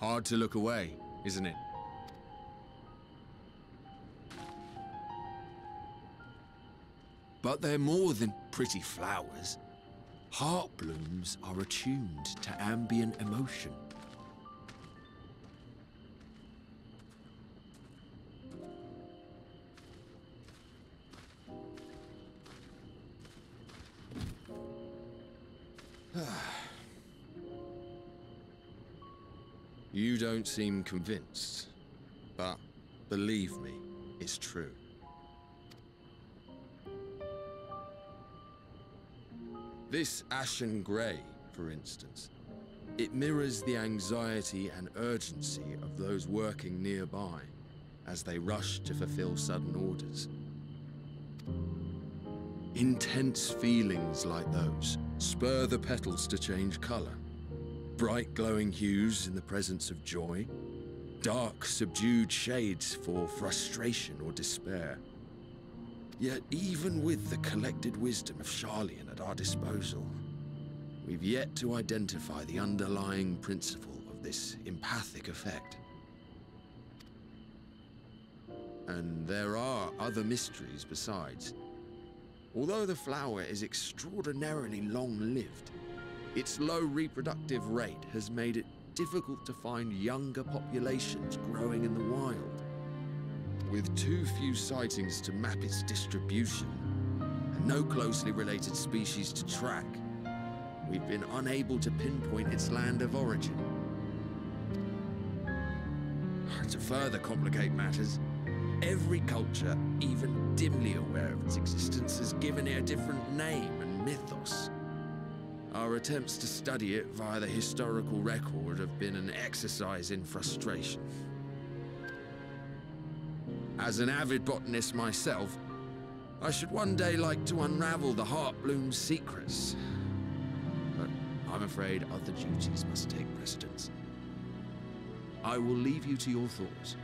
Hard to look away, isn't it? But they're more than pretty flowers. Heart blooms are attuned to ambient emotion. You don't seem convinced, but believe me, it's true. This ashen grey, for instance, it mirrors the anxiety and urgency of those working nearby as they rush to fulfill sudden orders. Intense feelings like those spur the petals to change colour. Bright glowing hues in the presence of joy, dark subdued shades for frustration or despair. Yet even with the collected wisdom of Sharlayan at our disposal, we've yet to identify the underlying principle of this empathic effect. And there are other mysteries besides. Although the flower is extraordinarily long-lived, its low reproductive rate has made it difficult to find younger populations growing in the wild. With too few sightings to map its distribution, and no closely related species to track, we've been unable to pinpoint its land of origin. To further complicate matters, every culture, even dimly aware of its existence, has given it a different name and mythos. Our attempts to study it via the historical record have been an exercise in frustration. As an avid botanist myself, I should one day like to unravel the Heartbloom's secrets. But I'm afraid other duties must take precedence. I will leave you to your thoughts.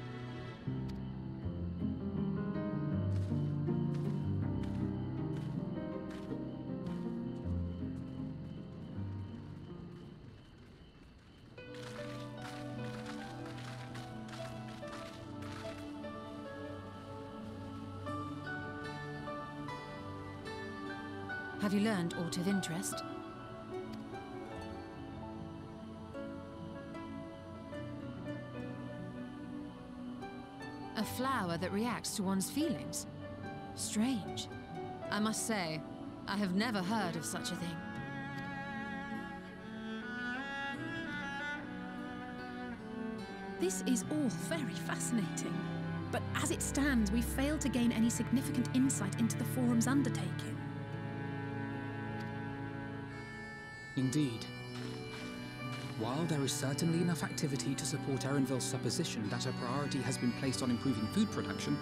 Have you learned aught of interest? A flower that reacts to one's feelings? Strange. I must say, I have never heard of such a thing. This is all very fascinating. But as it stands, we fail to gain any significant insight into the Forum's undertaking. Indeed. While there is certainly enough activity to support Erenvil's supposition that a priority has been placed on improving food production,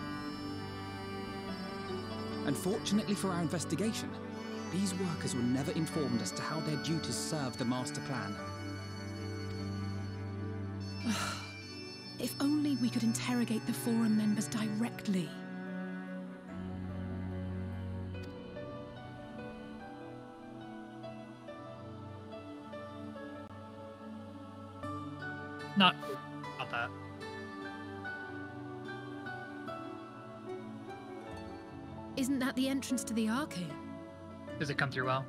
unfortunately for our investigation, these workers were never informed as to how their duties serve the master plan. If only we could interrogate the Forum members directly. Not about that. Isn't that the entrance to the Arcade? Does it come through well?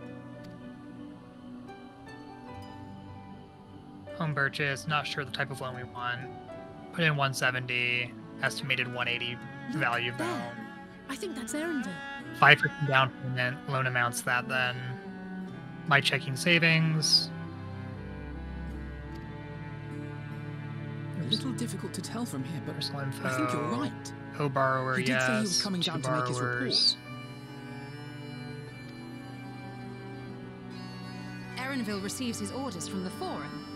Home purchase, not sure the type of loan we want. Put in 170, estimated 180 value of the home. I think that's Erenvil. 5% down payment, loan amounts that then. My checking savings. A little difficult to tell from here, but Personal info. I think you're right. Co-borrower, He did say he yes. was coming down to make his report. Erenvil receives his orders from the Forum.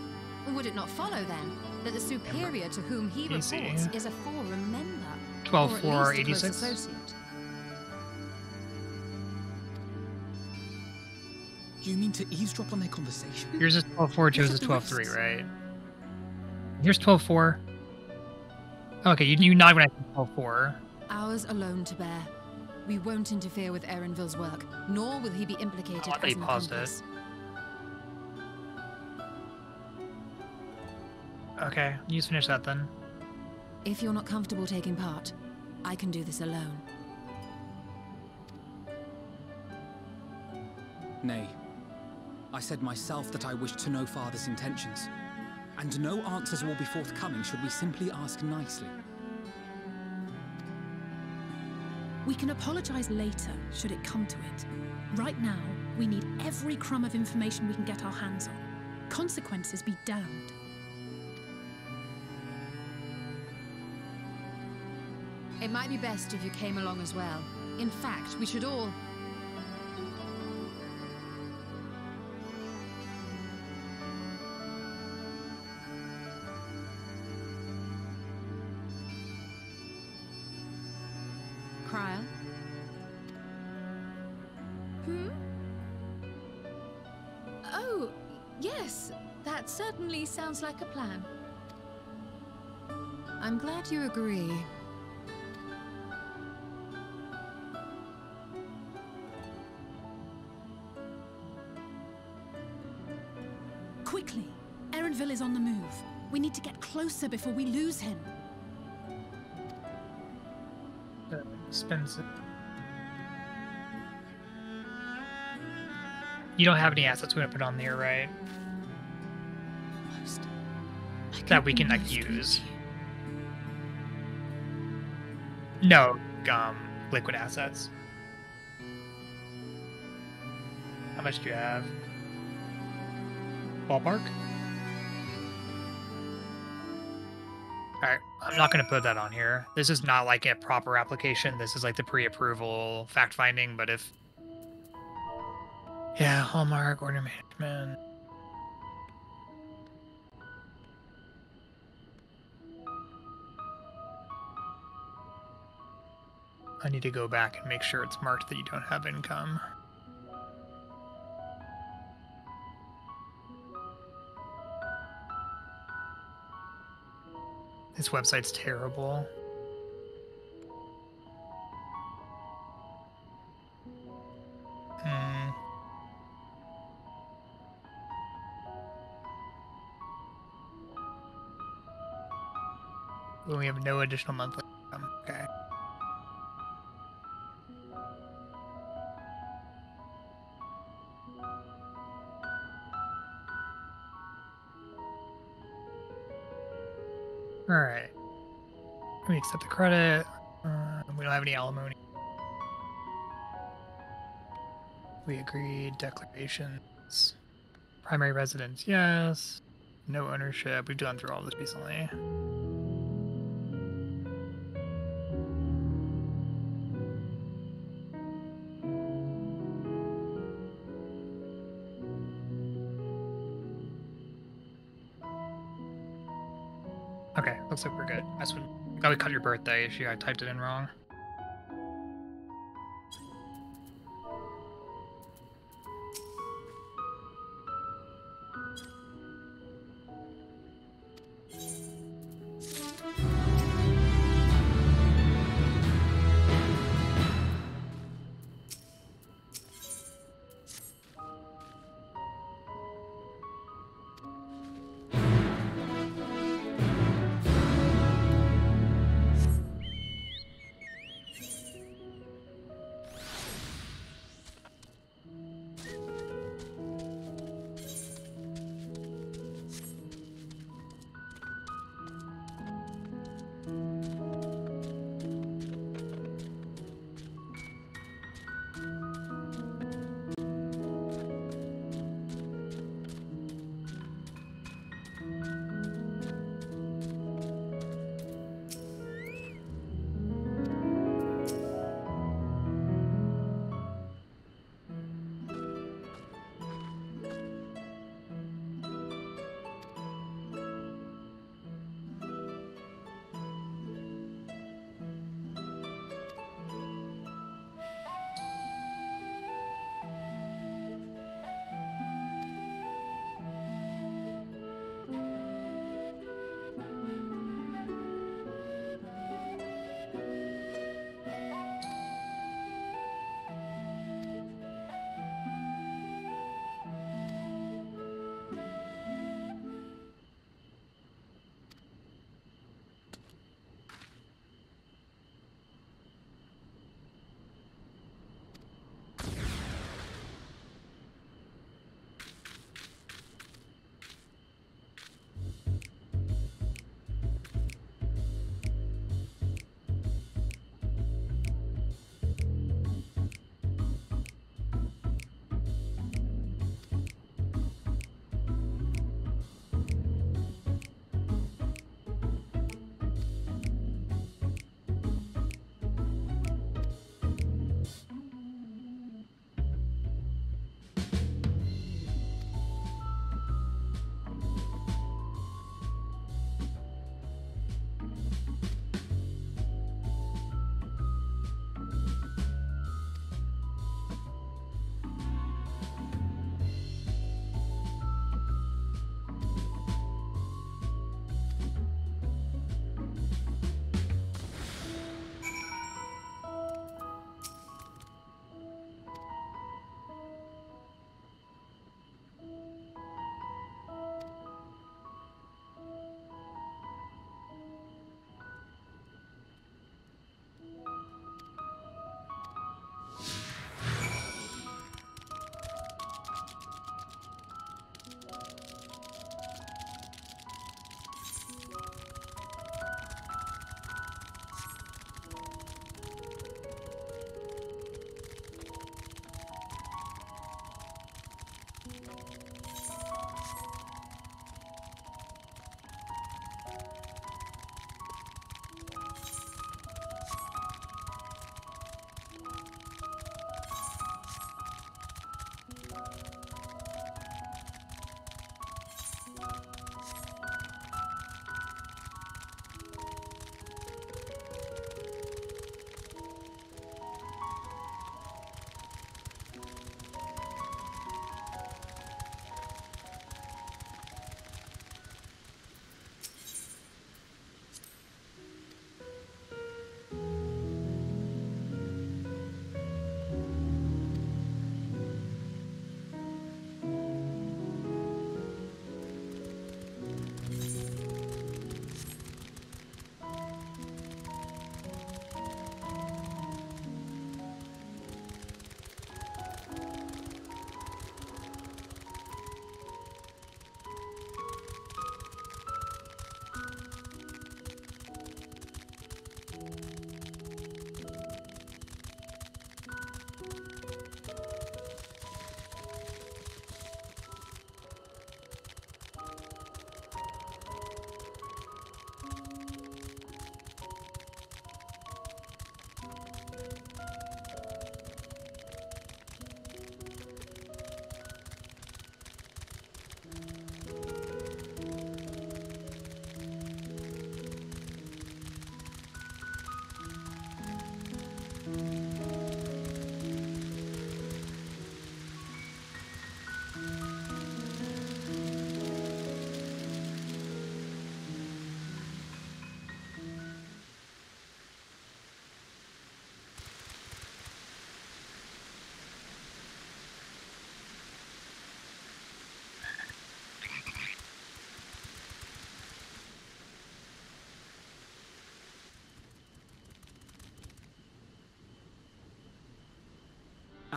Would it not follow, then, that the superior to whom he reports is a Forum member? 12-4-86. Associate? You mean to eavesdrop on their conversation? Yours is 12-4, yours is 12-3, right? Here's 12-4. Okay, you nod when I say 12-4. Ours alone to bear. We won't interfere with Erenvil's work, nor will he be implicated Oh, as an paused accomplice. Okay, you just finish that then. If you're not comfortable taking part, I can do this alone. Nay. I said myself that I wished to know Father's intentions. And no answers will be forthcoming should we simply ask nicely. We can apologize later, should it come to it. Right now, we need every crumb of information we can get our hands on. Consequences be damned. It might be best if you came along as well. In fact, we should all... Cryer? Oh, yes. That certainly sounds like a plan. I'm glad you agree. Quickly! Erenville is on the move. We need to get closer before we lose him. Expensive. You don't have any assets we want to put on there, right? Almost. That we can like use. No, liquid assets. How much do you have? Ballpark? Alright, I'm not going to put that on here. This is not like a proper application. This is like the pre-approval fact-finding, but if... Yeah, Hallmark, order management... I need to go back and make sure it's marked that you don't have income. This website's terrible. We have no additional monthly income. Okay. Alright. We accept the credit. We don't have any alimony. We agreed. Declarations. Primary residence, yes. No ownership. We've gone through all this recently. Okay, looks like we're good. That's when we cut your birthday issue. I typed it in wrong.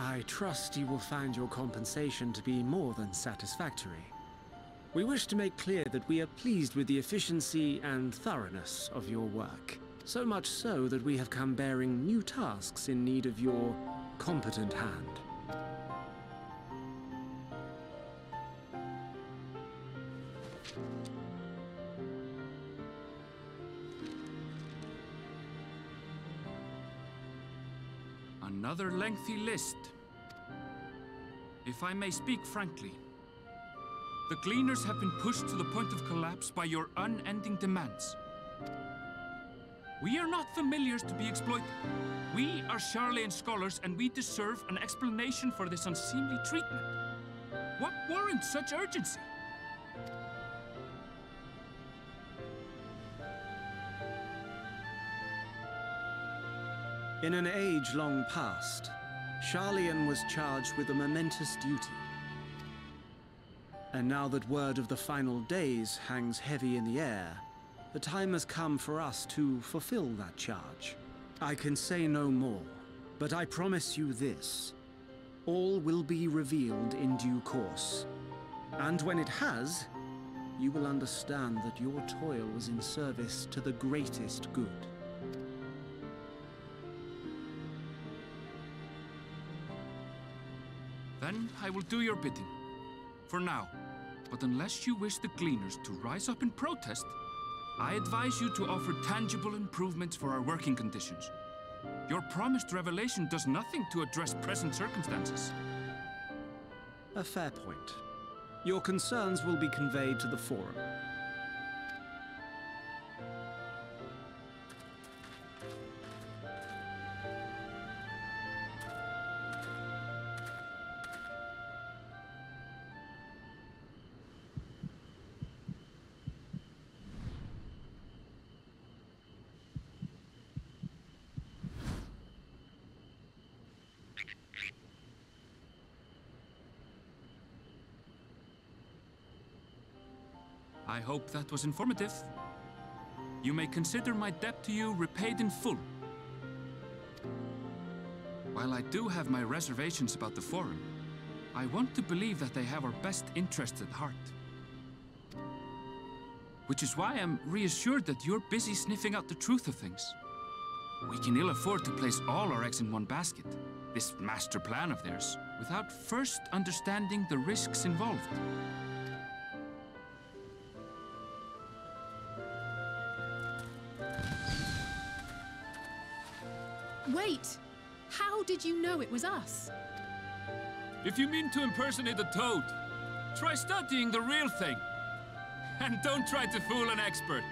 I trust you will find your compensation to be more than satisfactory. We wish to make clear that we are pleased with the efficiency and thoroughness of your work. So much so that we have come bearing new tasks in need of your competent hand. Another lengthy list. If I may speak frankly, the Gleaners have been pushed to the point of collapse by your unending demands. We are not familiars to be exploited. We are Sharlayan scholars, and we deserve an explanation for this unseemly treatment. What warrants such urgency? In an age long past, Sharlayan was charged with a momentous duty. And now that word of the final days hangs heavy in the air, the time has come for us to fulfill that charge. I can say no more, but I promise you this. All will be revealed in due course. And when it has, you will understand that your toil was in service to the greatest good. Then I will do your bidding. For now. But unless you wish the Gleaners to rise up in protest, I advise you to offer tangible improvements for our working conditions. Your promised revelation does nothing to address present circumstances. A fair point. Your concerns will be conveyed to the Forum. I hope that was informative. You may consider my debt to you repaid in full. While I do have my reservations about the Forum, I want to believe that they have our best interests at heart. Which is why I'm reassured that you're busy sniffing out the truth of things. We can ill afford to place all our eggs in one basket, this master plan of theirs, without first understanding the risks involved. Wait! How did you know it was us? If you mean to impersonate a toad, try studying the real thing. And don't try to fool an expert.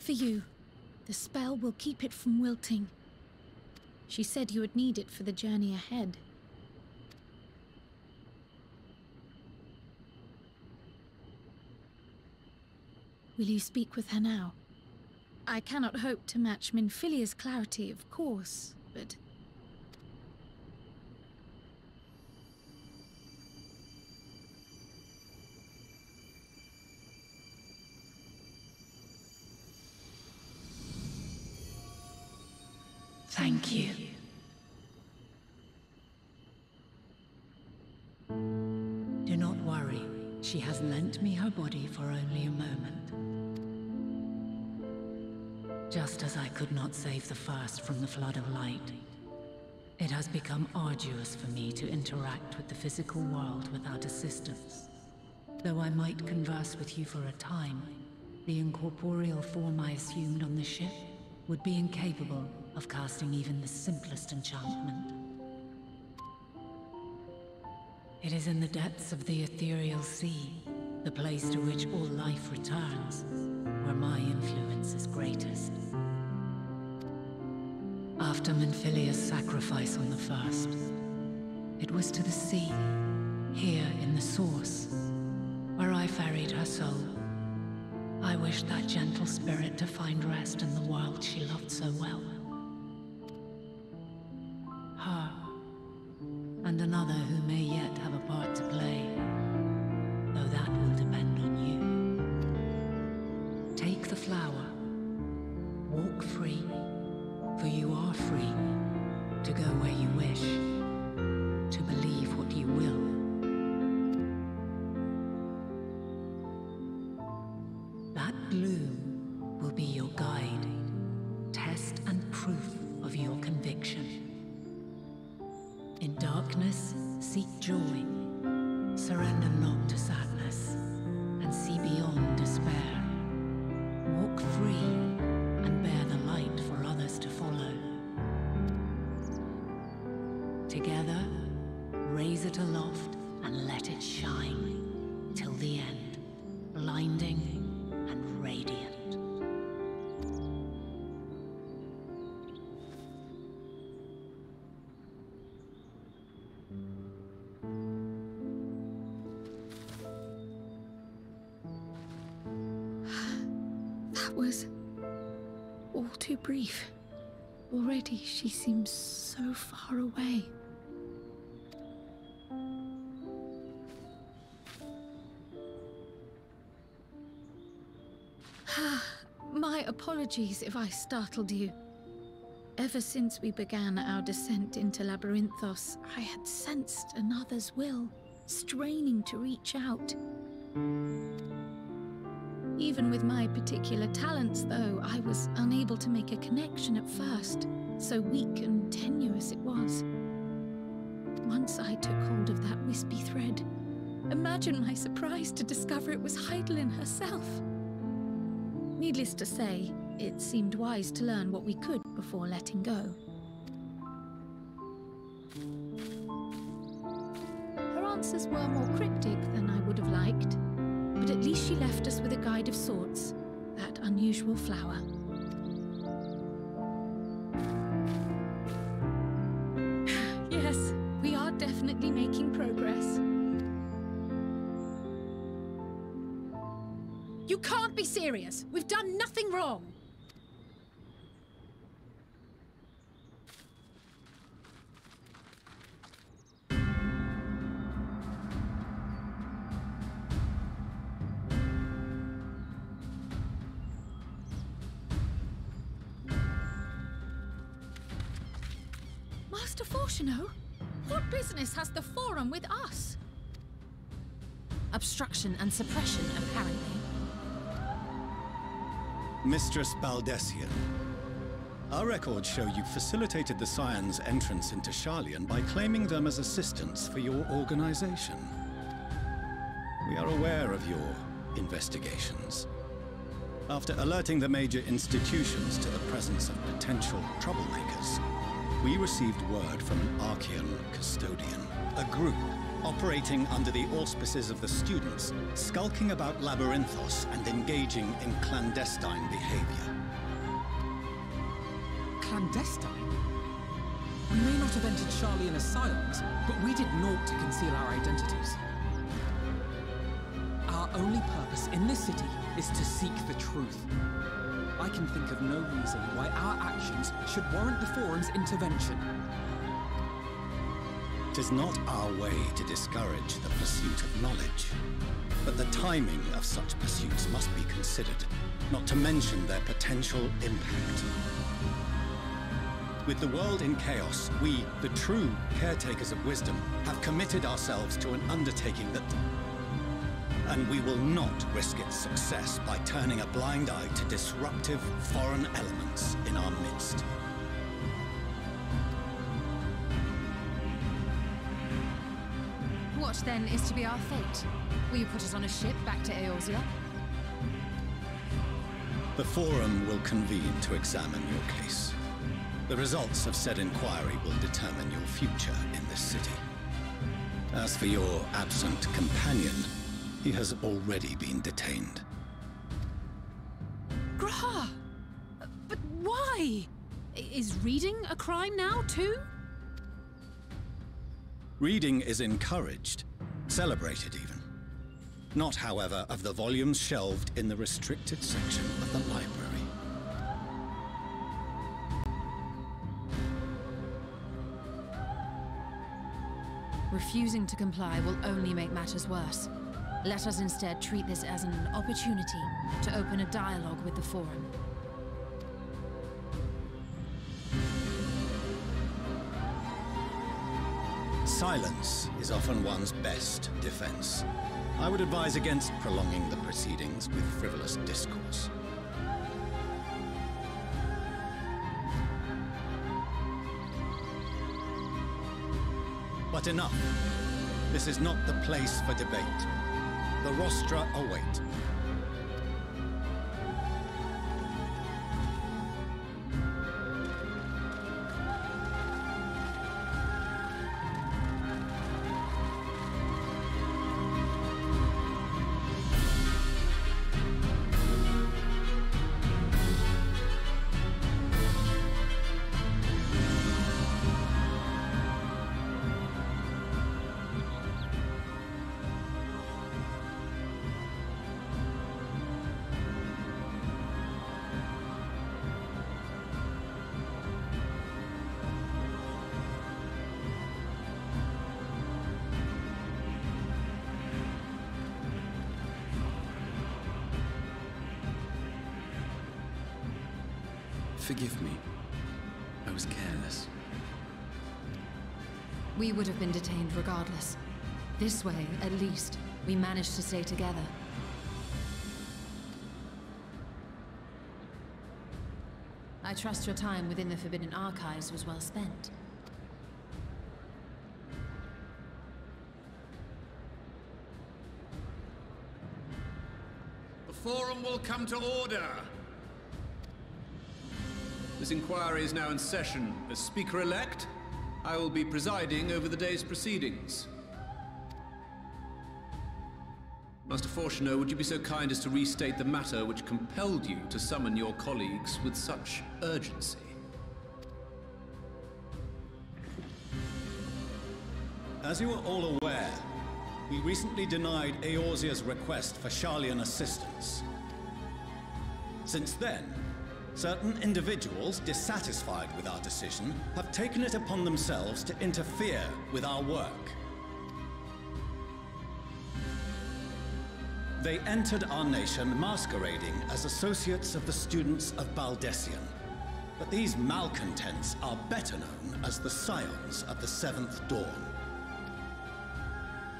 For you. The spell will keep it from wilting. She said you would need it for the journey ahead. Will you speak with her now? I cannot hope to match Minfilia's clarity, of course, but... Thank you. Do not worry. She has lent me her body for only a moment. Just as I could not save the first from the flood of light, it has become arduous for me to interact with the physical world without assistance. Though I might converse with you for a time, the incorporeal form I assumed on the ship would be incapable of casting even the simplest enchantment. It is in the depths of the ethereal sea, the place to which all life returns, where my influence is greatest. After Minfilia's sacrifice on the first, it was to the sea, here in the source, where I ferried her soul. I wished that gentle spirit to find rest in the world she loved so well. Her, and another who may yet have a part to play, though that will depend on you. Take the flower, walk free, for you are free, to go where you wish, to believe what you will. That bloom will be your guide, test and proof of your conviction. In darkness, seek joy. Surrender not to sadness, and see beyond despair. Walk free, and bear the light for others to follow. Together, raise it aloft and let it shine, till the end, blinding and radiant. That was all too brief. Already she seems so far away. My apologies if I startled you. Ever since we began our descent into Labyrinthos, I had sensed another's will, straining to reach out. Even with my particular talents, though, I was unable to make a connection at first, so weak and tenuous it was. Once I took hold of that wispy thread, imagine my surprise to discover it was Heidelin herself. Needless to say, it seemed wise to learn what we could before letting go. answers were more cryptic than I would have liked, but at least she left us with a guide of sorts, that unusual flower. Yes, we are definitely making progress. You can't be serious! We've done nothing wrong! Master Fortuno, what business has the Forum with us? Obstruction and suppression, apparently. Mistress Baldessian, our records show you facilitated the Scions' entrance into Sharlayan by claiming them as assistants for your organization. We are aware of your investigations. After alerting the major institutions to the presence of potential troublemakers, we received word from an Archean custodian, a group operating under the auspices of the students, skulking about Labyrinthos and engaging in clandestine behavior. Clandestine? We may not have entered Sharlayan as Scions, but we did naught to conceal our identities. Our only purpose in this city is to seek the truth. I can think of no reason why our actions should warrant the Forum's intervention. It is not our way to discourage the pursuit of knowledge, but the timing of such pursuits must be considered, not to mention their potential impact. With the world in chaos, we, the true caretakers of wisdom, have committed ourselves to an undertaking that... And we will not risk its success by turning a blind eye to disruptive foreign elements in our midst. What, then, is to be our fate? Will you put us on a ship back to Eorzea? The Forum will convene to examine your case. The results of said inquiry will determine your future in this city. As for your absent companion, he has already been detained. Grah! But why? Is reading a crime now, too? Reading is encouraged, celebrated even. Not, however, of the volumes shelved in the restricted section of the library. Refusing to comply will only make matters worse. Let us instead treat this as an opportunity to open a dialogue with the Forum. Silence is often one's best defense. I would advise against prolonging the proceedings with frivolous discourse. But enough. This is not the place for debate. The rostra await. Forgive me. I was careless. We would have been detained regardless. This way, at least, we managed to stay together. I trust your time within the Forbidden Archives was well spent. The Forum will come to order! This inquiry is now in session. As Speaker-elect, I will be presiding over the day's proceedings. Master Fortuner, would you be so kind as to restate the matter which compelled you to summon your colleagues with such urgency? As you are all aware, we recently denied Eorzea's request for Sharlayan assistance. Since then, certain individuals dissatisfied with our decision have taken it upon themselves to interfere with our work. They entered our nation masquerading as associates of the students of Baldessian. But these malcontents are better known as the Scions of the Seventh Dawn.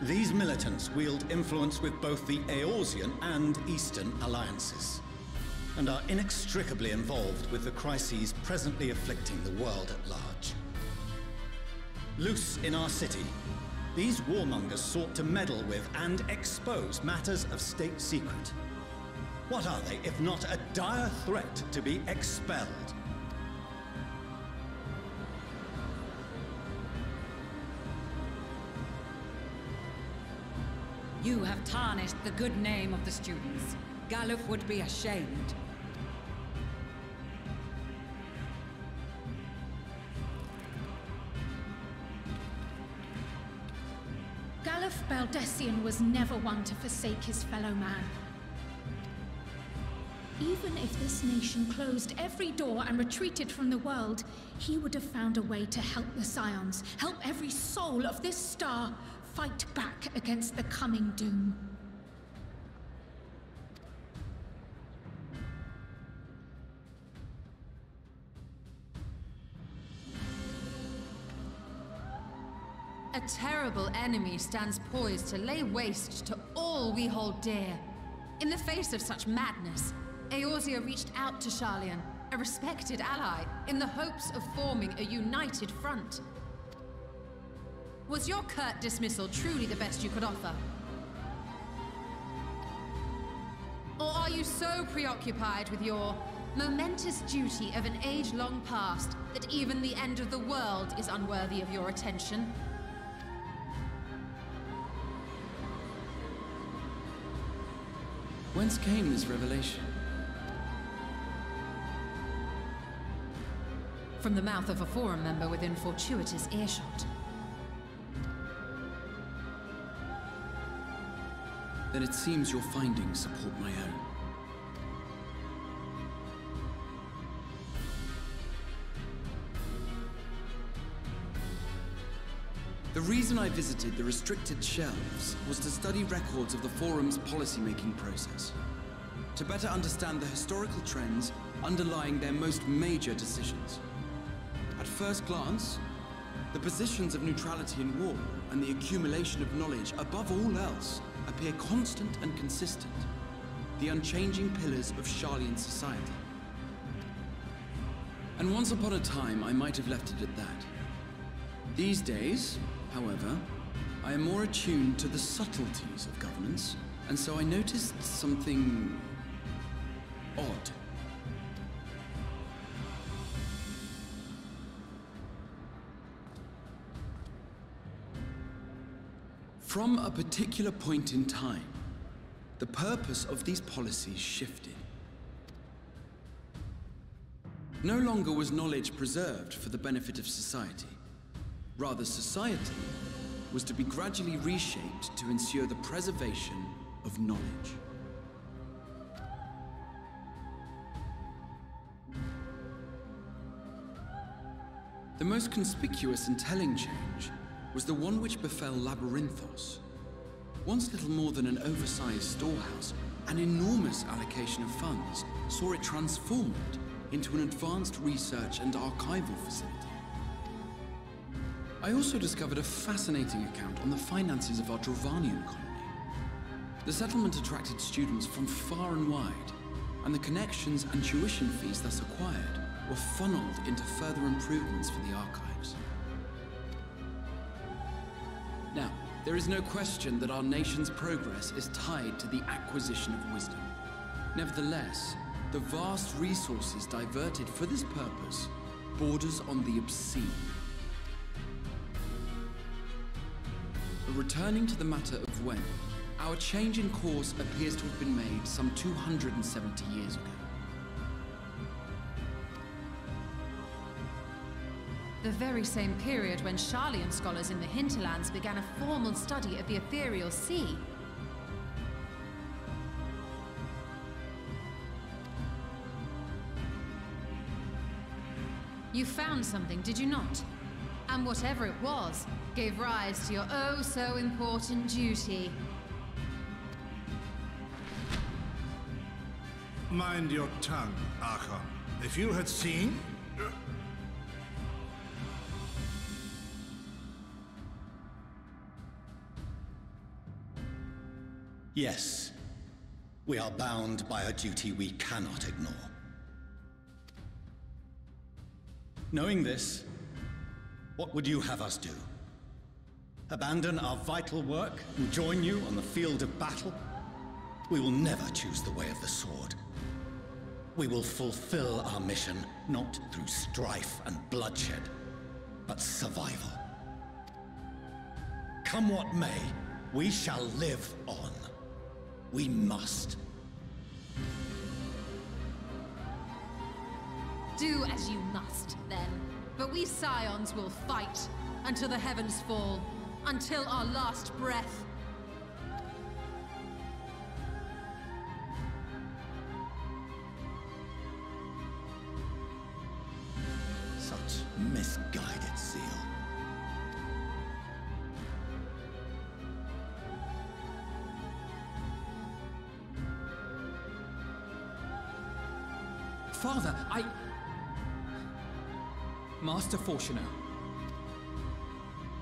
These militants wield influence with both the Eorzean and Eastern alliances, and are inextricably involved with the crises presently afflicting the world at large. Loose in our city, these warmongers sought to meddle with and expose matters of state secret. What are they, if not a dire threat to be expelled? You have tarnished the good name of the students. Galuf would be ashamed. Galuf Baldessian was never one to forsake his fellow man. Even if this nation closed every door and retreated from the world, he would have found a way to help the Scions, help every soul of this star fight back against the coming doom. A terrible enemy stands poised to lay waste to all we hold dear. In the face of such madness, Eorzea reached out to Sharlayan, a respected ally, in the hopes of forming a united front. Was your curt dismissal truly the best you could offer? Or are you so preoccupied with your momentous duty of an age-long past that even the end of the world is unworthy of your attention? Whence came this revelation? From the mouth of a forum member within fortuitous earshot. Then it seems your findings support my own. The reason I visited the restricted shelves was to study records of the Forum's policymaking process, to better understand the historical trends underlying their most major decisions. At first glance, the positions of neutrality in war and the accumulation of knowledge above all else appear constant and consistent, the unchanging pillars of Sharlayan society. And once upon a time, I might have left it at that. These days, however, I am more attuned to the subtleties of governance, and so I noticed something odd. From a particular point in time, the purpose of these policies shifted. No longer was knowledge preserved for the benefit of society. Rather, society was to be gradually reshaped to ensure the preservation of knowledge. The most conspicuous and telling change was the one which befell Labyrinthos. Once little more than an oversized storehouse, an enormous allocation of funds saw it transformed into an advanced research and archival facility. I also discovered a fascinating account on the finances of our Dravanian colony. The settlement attracted students from far and wide, and the connections and tuition fees thus acquired were funneled into further improvements for the archives. Now, there is no question that our nation's progress is tied to the acquisition of wisdom. Nevertheless, the vast resources diverted for this purpose borders on the obscene. But returning to the matter of when, Our change in course appears to have been made some 270 years ago. The very same period when Sharlayan scholars in the hinterlands began a formal study of the ethereal sea. You found something, did you not? And whatever it was, gave rise to your oh-so-important duty. Mind your tongue, Archon. If you had seen... Yes. We are bound by a duty we cannot ignore. Knowing this, what would you have us do? Abandon our vital work and join you on the field of battle? We will never choose the way of the sword. We will fulfill our mission, not through strife and bloodshed, but survival. Come what may, we shall live on. We must. Do as you must, then. But we Scions will fight until the heavens fall, until our last breath. Such misguided zeal. Father, Master Fortuno,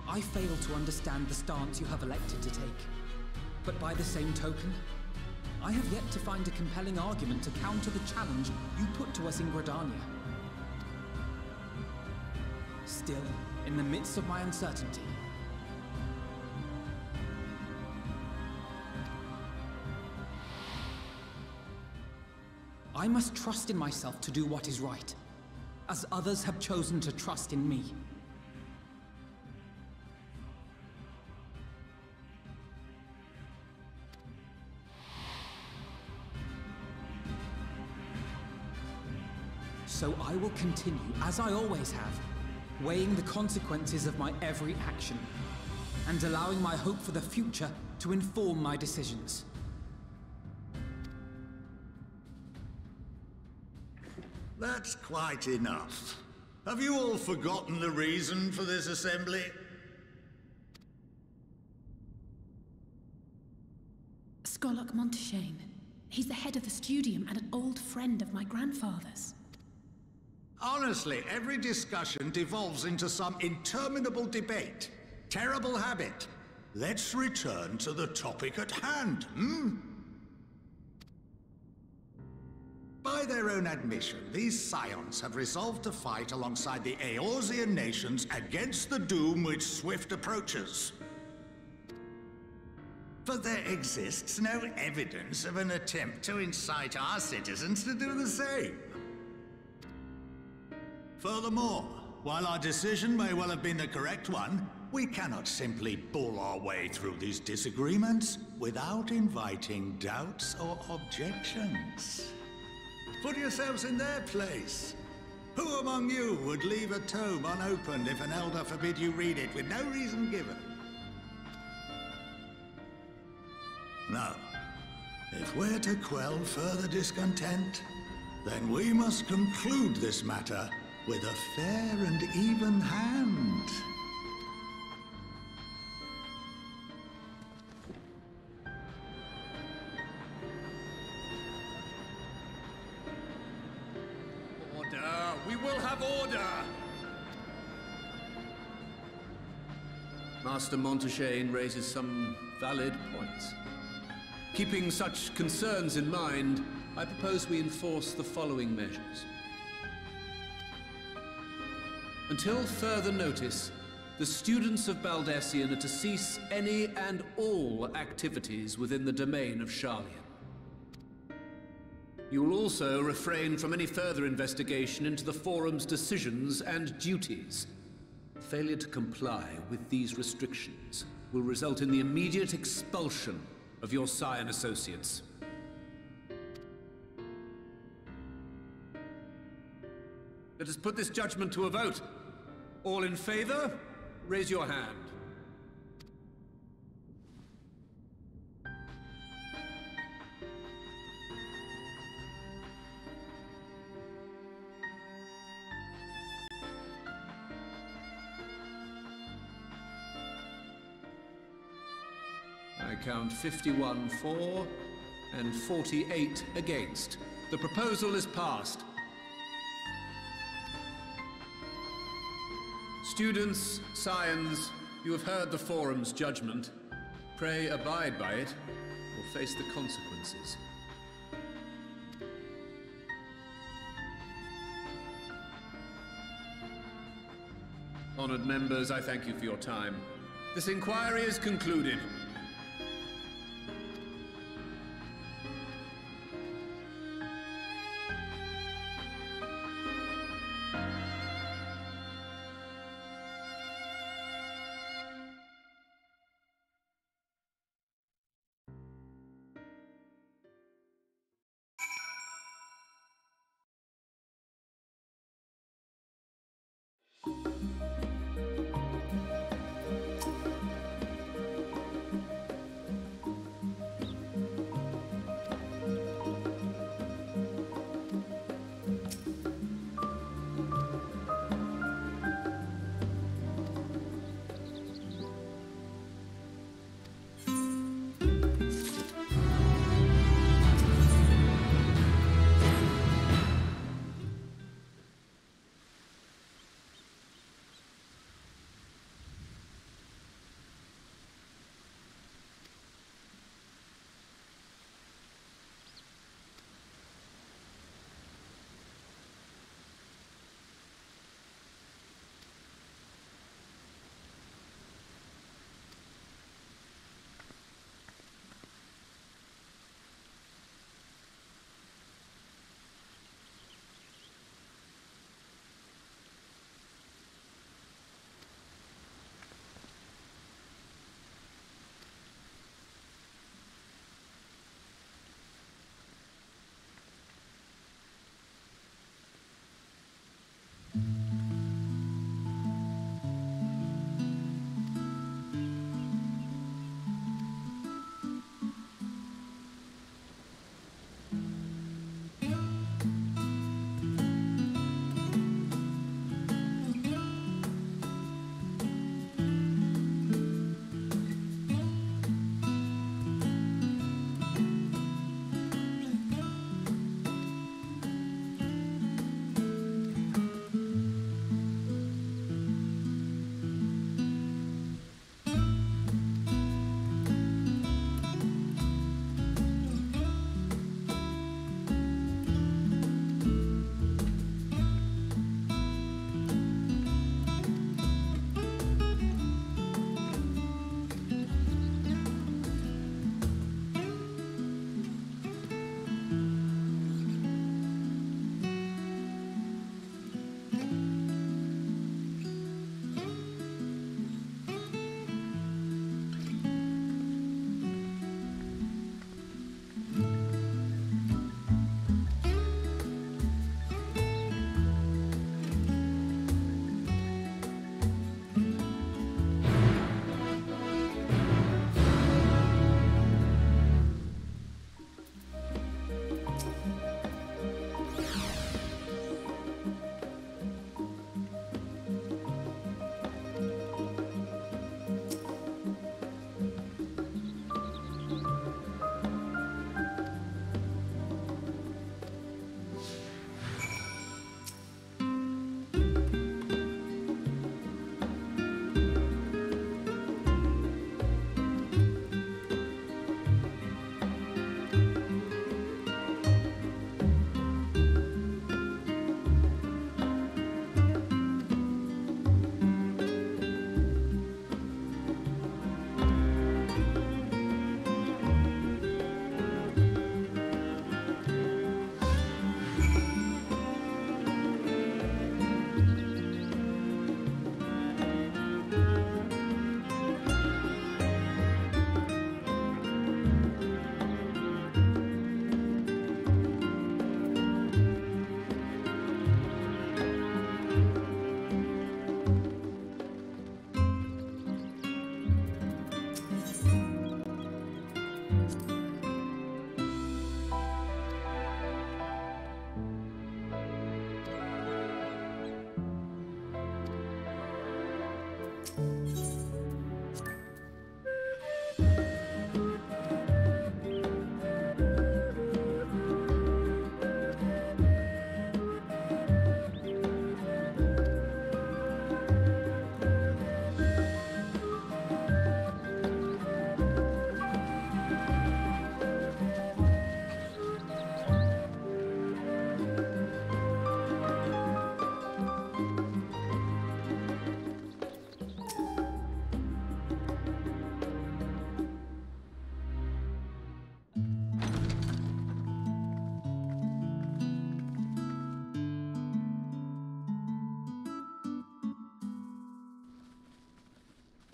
I fail to understand the stance you have elected to take. But by the same token, I have yet to find a compelling argument to counter the challenge you put to us in Gridania. Still, in the midst of my uncertainty, I must trust in myself to do what is right, as others have chosen to trust in me. So I will continue, as I always have, weighing the consequences of my every action, and allowing my hope for the future to inform my decisions. That's quite enough. Have you all forgotten the reason for this assembly? Skolok Monteshane. He's the head of the studium and an old friend of my grandfather's. Honestly, every discussion devolves into some interminable debate. Terrible habit. Let's return to the topic at hand, By their own admission, these Scions have resolved to fight alongside the Eorzean nations against the doom which swift approaches. But there exists no evidence of an attempt to incite our citizens to do the same. Furthermore, while our decision may well have been the correct one, we cannot simply bull our way through these disagreements without inviting doubts or objections. Put yourselves in their place. Who among you would leave a tome unopened if an elder forbid you read it with no reason given? No. If we're to quell further discontent, then we must conclude this matter with a fair and even hand. We will have order! Master Monteshane raises some valid points. Keeping such concerns in mind, I propose we enforce the following measures. Until further notice, the students of Baldesion are to cease any and all activities within the domain of Sharlayan. You will also refrain from any further investigation into the Forum's decisions and duties. Failure to comply with these restrictions will result in the immediate expulsion of your Scion associates. Let us put this judgment to a vote. All in favor, raise your hand. I count 51 for and 48 against. The proposal is passed. Students, Scions, you have heard the Forum's judgment. Pray abide by it, or face the consequences. Honored members, I thank you for your time. This inquiry is concluded.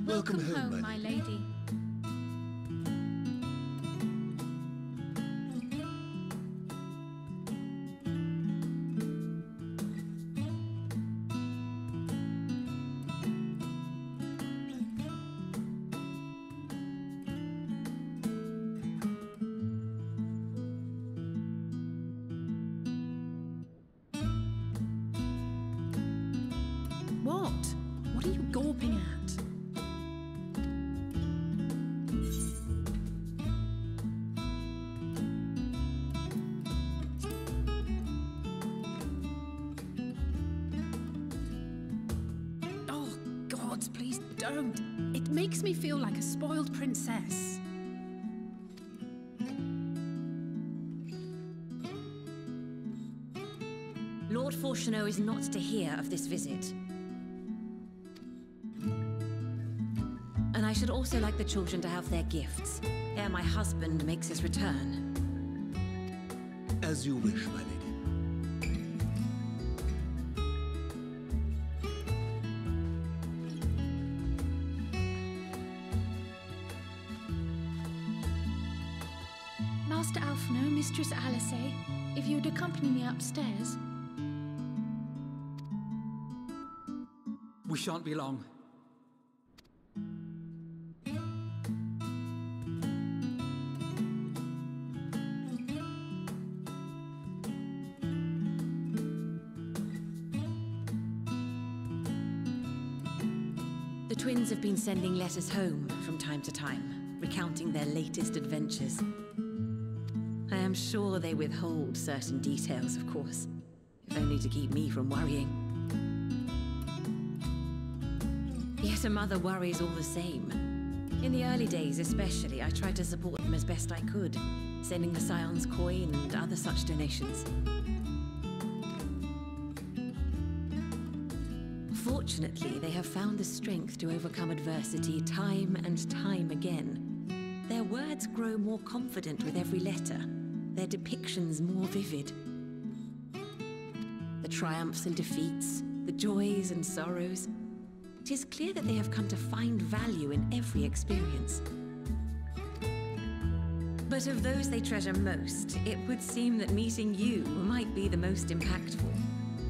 Welcome home, my lady. What? What are you gawping at? Oh, gods, please don't. It makes me feel like a spoiled princess. Lord Fortuneau is not to hear of this visit. And I should also like the children to have their gifts, ere my husband makes his return. As you wish, my lady. Master Alphino, Mistress Alice, if you'd accompany me upstairs. We shan't be long. The twins have been sending letters home from time to time, recounting their latest adventures. I am sure they withhold certain details, of course, if only to keep me from worrying. Yet a mother worries all the same. In the early days especially, I tried to support them as best I could, sending the Scion's coin and other such donations. Fortunately, they have found the strength to overcome adversity time and time again. Their words grow more confident with every letter, their depictions more vivid. The triumphs and defeats, the joys and sorrows. It is clear that they have come to find value in every experience. But of those they treasure most, it would seem that meeting you might be the most impactful.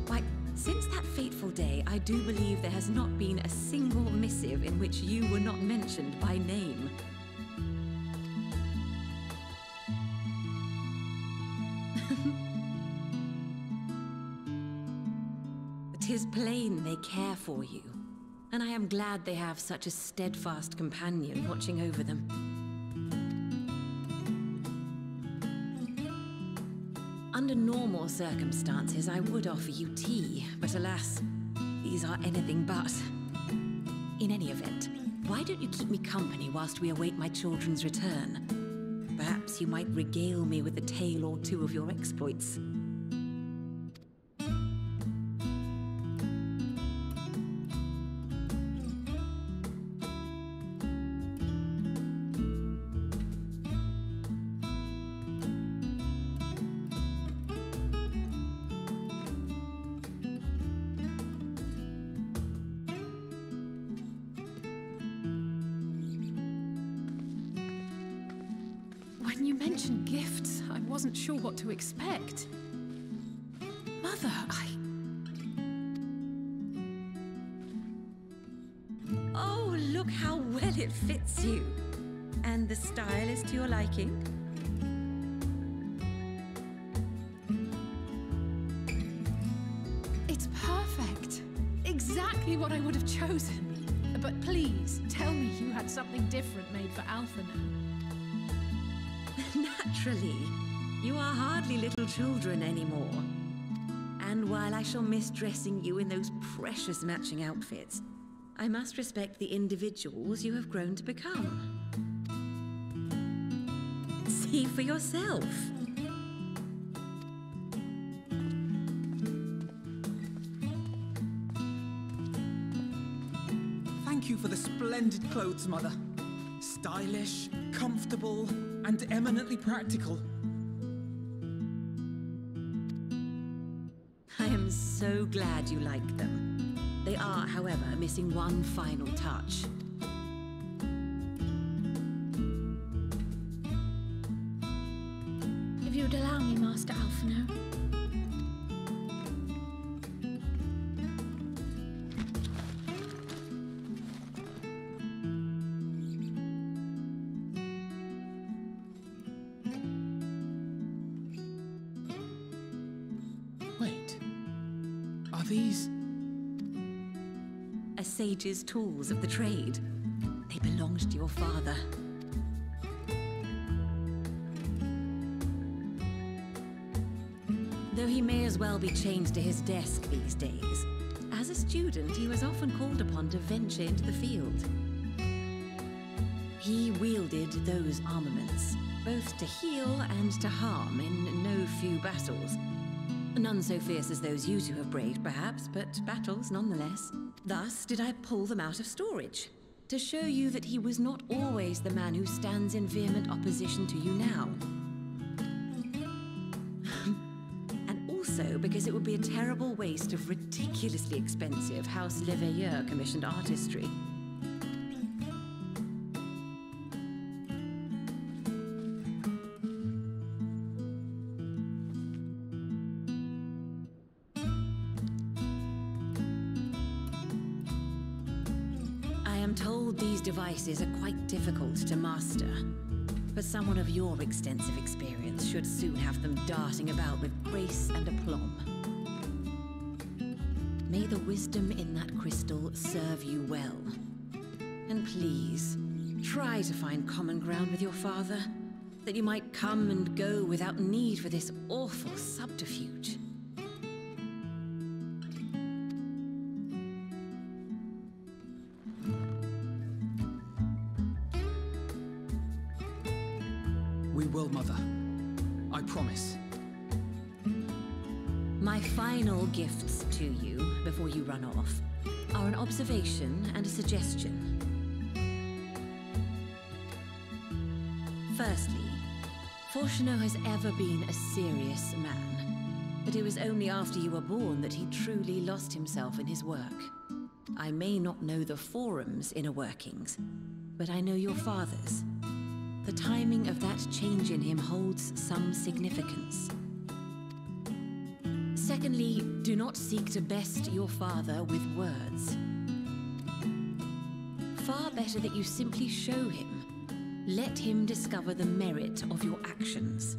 Why, since that fateful day, I do believe there has not been a single missive in which you were not mentioned by name. It is plain they care for you, and I am glad they have such a steadfast companion watching over them. Under normal circumstances, I would offer you tea, but alas, these are anything but. In any event, why don't you keep me company whilst we await my children's return? Perhaps you might regale me with a tale or two of your exploits. When you mentioned gifts, I wasn't sure what to expect. Mother, Oh, look how well it fits you. And the style is to your liking? It's perfect. Exactly what I would have chosen. But please, tell me you had something different made for Alphino. Naturally. You are hardly little children anymore. And while I shall miss dressing you in those precious matching outfits, I must respect the individuals you have grown to become. See for yourself. Thank you for the splendid clothes, Mother. Stylish, comfortable, and eminently practical. I am so glad you like them. They are, however, missing one final touch. to know. Wait. Are these... A sage's tools of the trade. They belonged to your father. Though he may as well be chained to his desk these days, as a student he was often called upon to venture into the field. He wielded those armaments, both to heal and to harm in no few battles. None so fierce as those you two have braved, perhaps, but battles nonetheless. Thus did I pull them out of storage, to show you that he was not always the man who stands in vehement opposition to you now. And also because it would be a terrible waste of ridiculously expensive House Leveilleur commissioned artistry. Devices are quite difficult to master, but someone of your extensive experience should soon have them darting about with grace and aplomb. May the wisdom in that crystal serve you well. And please, try to find common ground with your father, that you might come and go without need for this awful subterfuge. We will, Mother. I promise. My final gifts to you, before you run off, are an observation and a suggestion. Firstly, Fortunato has ever been a serious man, but it was only after you were born that he truly lost himself in his work. I may not know the Forum's inner workings, but I know your father's. The timing of that change in him holds some significance. Secondly, do not seek to best your father with words. Far better that you simply show him. Let him discover the merit of your actions,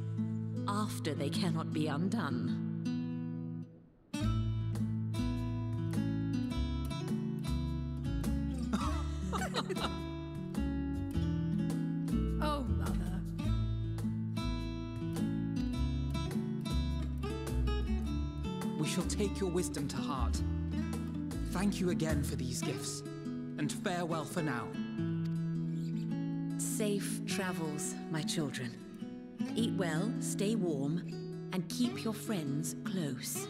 after they cannot be undone. Take your wisdom to heart. Thank you again for these gifts, and farewell for now. Safe travels, my children. Eat well, stay warm, and keep your friends close.